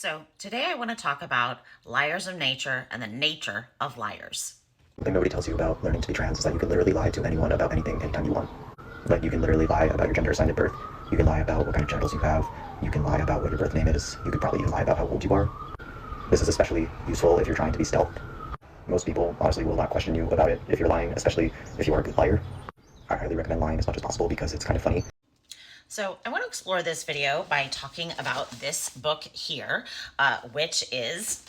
So, today I want to talk about liars of nature and the nature of liars. The thing nobody tells you about learning to be trans is that you can literally lie to anyone about anything anytime you want. Like, you can literally lie about your gender assigned at birth. You can lie about what kind of genitals you have. You can lie about what your birth name is. You could probably even lie about how old you are. This is especially useful if you're trying to be stealth. Most people, honestly, will not question you about it if you're lying, especially if you are a good liar. I highly recommend lying as much as possible because it's kind of funny. So, I want to explore this video by talking about this book here, which is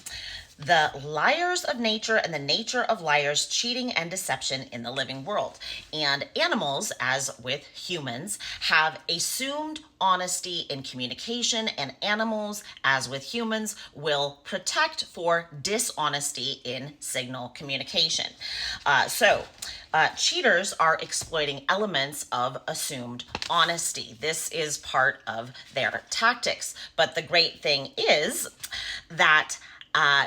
The Liars of Nature and the Nature of Liars, Cheating and Deception in the Living World. And animals, as with humans, have assumed honesty in communication, and animals, as with humans, will protect for dishonesty in signal communication. Cheaters are exploiting elements of assumed honesty. This is part of their tactics. But the great thing is that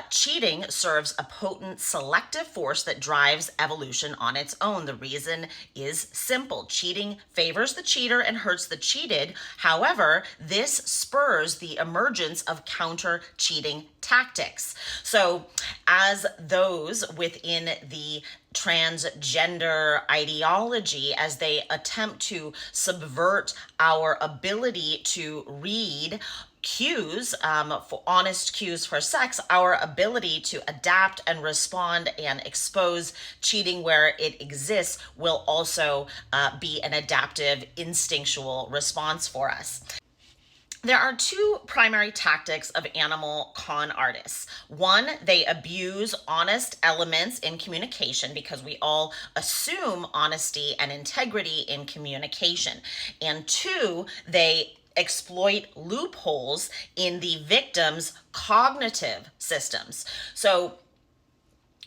cheating serves a potent selective force that drives evolution on its own. The reason is simple. Cheating favors the cheater and hurts the cheated. However, this spurs the emergence of counter-cheating tactics. So, as those within the transgender ideology, as they attempt to subvert our ability to read cues, for honest cues for sex, our ability to adapt and respond and expose cheating where it exists will also be an adaptive, instinctual response for us. There are two primary tactics of animal con artists. One, they abuse honest elements in communication because we all assume honesty and integrity in communication. And two, they exploit loopholes in the victim's cognitive systems. So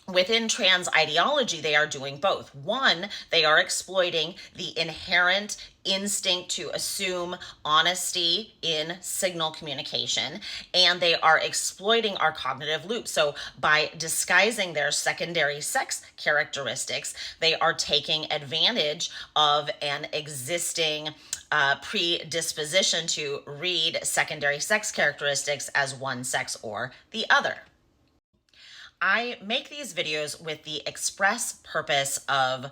within trans ideology, they are doing both. One, they are exploiting the inherent instinct to assume honesty in signal communication, and they are exploiting our cognitive loop. So by disguising their secondary sex characteristics, they are taking advantage of an existing predisposition to read secondary sex characteristics as one sex or the other. I make these videos with the express purpose of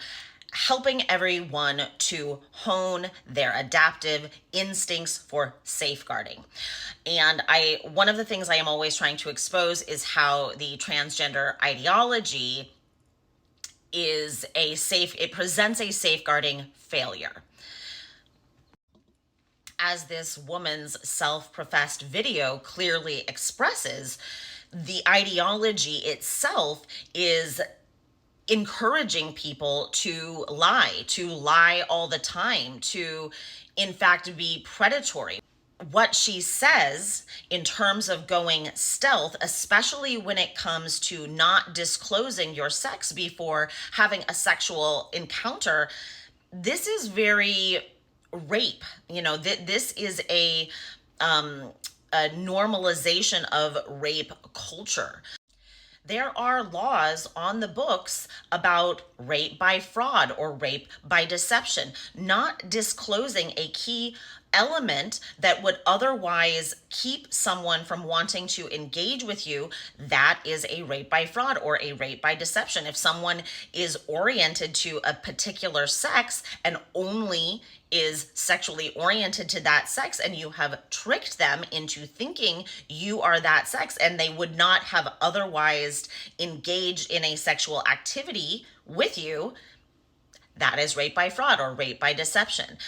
helping everyone to hone their adaptive instincts for safeguarding. And one of the things I am always trying to expose is how the transgender ideology it presents a safeguarding failure. As this woman's self-professed video clearly expresses, the ideology itself is encouraging people to lie all the time, to in fact be predatory. What she says in terms of going stealth, especially when it comes to not disclosing your sex before having a sexual encounter, this is very rape. This is a normalization of rape culture. There are laws on the books about rape by fraud or rape by deception. Not disclosing a key element that would otherwise keep someone from wanting to engage with you, that is a rape by fraud or a rape by deception. If someone is oriented to a particular sex and only is sexually oriented to that sex, and you have tricked them into thinking you are that sex and they would not have otherwise engaged in a sexual activity with you, that is rape by fraud or rape by deception.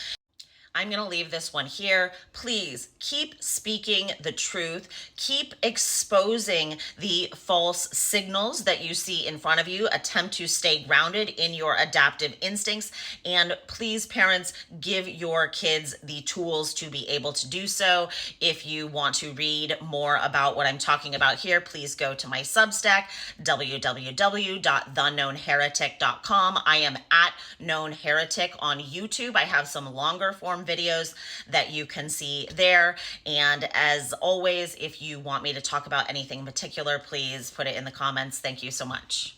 I'm going to leave this one here. Please keep speaking the truth. Keep exposing the false signals that you see in front of you. Attempt to stay grounded in your adaptive instincts. And please, parents, give your kids the tools to be able to do so. If you want to read more about what I'm talking about here, please go to my Substack, www.theknownheretic.com. I am at Known Heretic on YouTube. I have some longer form videos that you can see there. And as always, if you want me to talk about anything in particular, please put it in the comments. Thank you so much.